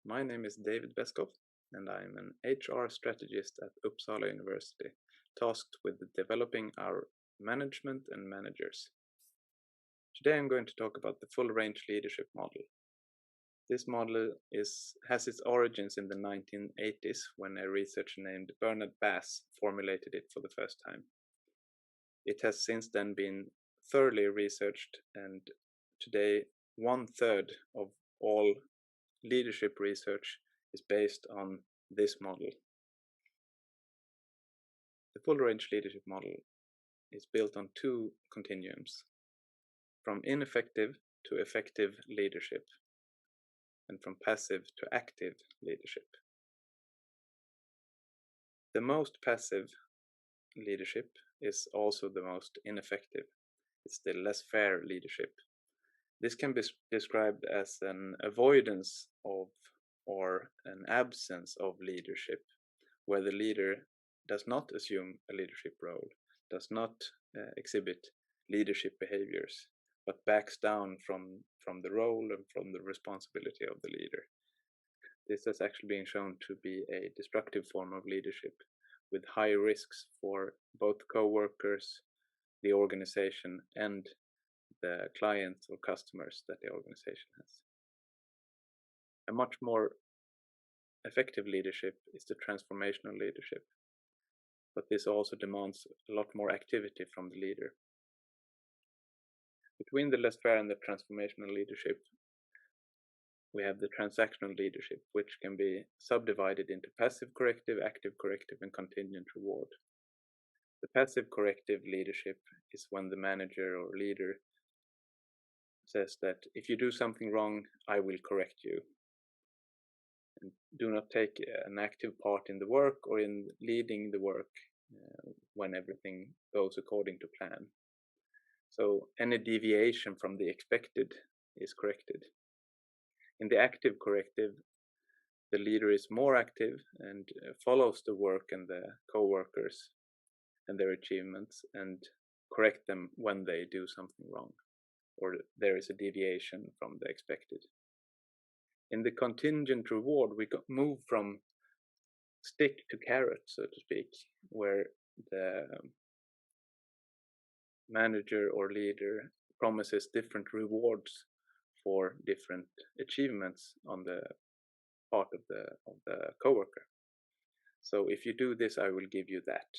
My name is David Beskov, and I'm an HR strategist at Uppsala University, tasked with developing our management and managers. Today I'm going to talk about the full range leadership model. This model has its origins in the 1980s when a researcher named Bernard Bass formulated it for the first time. It has since then been thoroughly researched, and today 1/3 of all leadership research is based on this model. The full range leadership model is built on two continuums, from ineffective to effective leadership, and from passive to active leadership. The most passive leadership is also the most ineffective. It's the less fair leadership. This can be described as an avoidance of or an absence of leadership, where the leader does not assume a leadership role, does not exhibit leadership behaviors, but backs down from the role and from the responsibility of the leader. This has actually been shown to be a destructive form of leadership with high risks for both co-workers, the organization, and the clients or customers that the organization has. A much more effective leadership is the transformational leadership, but this also demands a lot more activity from the leader. Between the less fair and the transformational leadership, we have the transactional leadership, which can be subdivided into passive corrective, active corrective, and contingent reward. The passive corrective leadership is when the manager or leader says that if you do something wrong, I will correct you. And do not take an active part in the work or in leading the work when everything goes according to plan. So any deviation from the expected is corrected. In the active corrective, the leader is more active and follows the work and the co-workers and their achievements and correct them when they do something wrong or there is a deviation from the expected. In the contingent reward, we move from stick to carrot, so to speak, where the manager or leader promises different rewards for different achievements on the part of the coworker. So if you do this, I will give you that.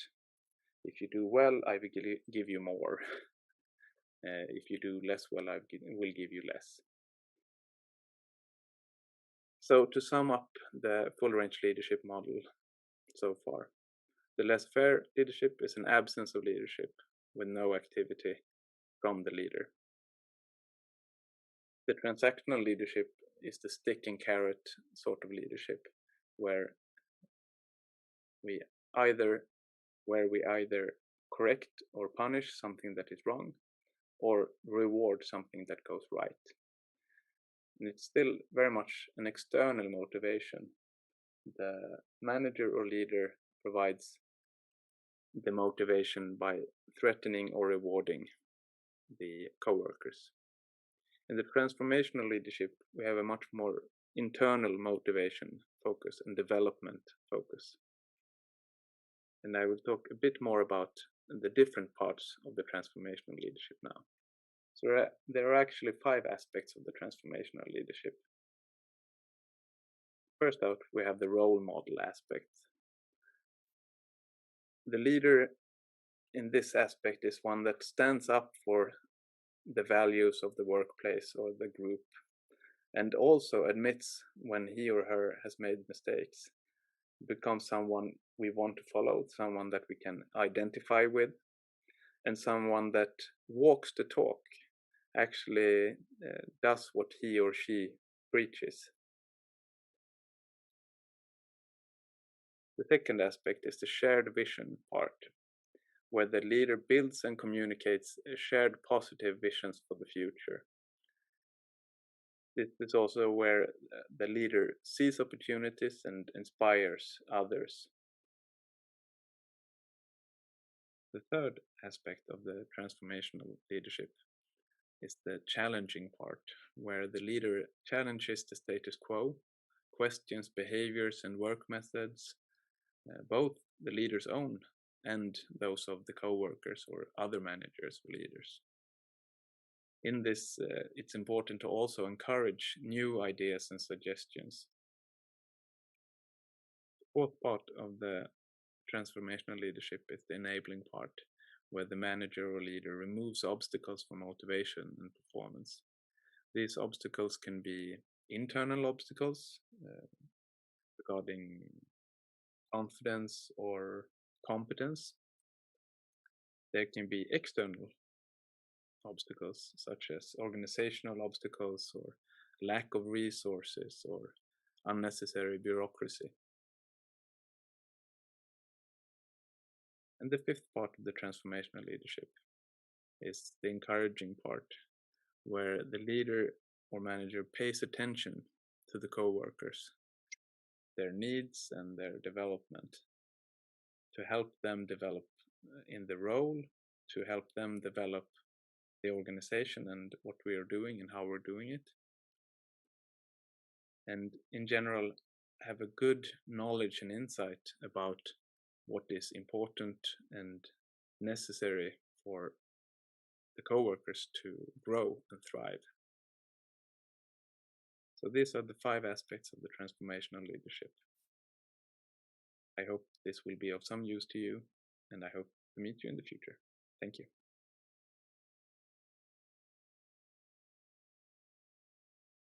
If you do well, I will give you more. If you do less well, I will give you less. So to sum up the full range leadership model so far, the less fair leadership is an absence of leadership with no activity from the leader. The transactional leadership is the stick and carrot sort of leadership, where we either correct or punish something that is wrong, or reward something that goes right. And it's still very much an external motivation. The manager or leader provides the motivation by threatening or rewarding the coworkers. In the transformational leadership, we have a much more internal motivation focus and development focus. And I will talk a bit more about the different parts of the transformational leadership now. So there are actually 5 aspects of the transformational leadership. First out, we have the role model aspect. The leader in this aspect is one that stands up for the values of the workplace or the group, and also admits when he or her has made mistakes, becomes someone we want to follow, someone that we can identify with, and someone that walks the talk, actually does what he or she preaches. The second aspect is the shared vision part, where the leader builds and communicates shared positive visions for the future. This is also where the leader sees opportunities and inspires others. The third aspect of the transformational leadership is the challenging part, where the leader challenges the status quo questions behaviors and work methods, both the leader's own and those of the co-workers or other managers or leaders. In this, it's important to also encourage new ideas and suggestions. The fourth part of the transformational leadership is the enabling part, where the manager or leader removes obstacles for motivation and performance. These obstacles can be internal obstacles regarding confidence or competence. There can be external obstacles, such as organizational obstacles or lack of resources or unnecessary bureaucracy. And the fifth part of the transformational leadership is the encouraging part, where the leader or manager pays attention to the co-workers, their needs and their development, to help them develop in the role, to help them develop the organization and what we are doing and how we're doing it. And in general, have a good knowledge and insight about what is important and necessary for the co-workers to grow and thrive. So these are the 5 aspects of the transformational leadership. I hope this will be of some use to you, and I hope to meet you in the future. Thank you.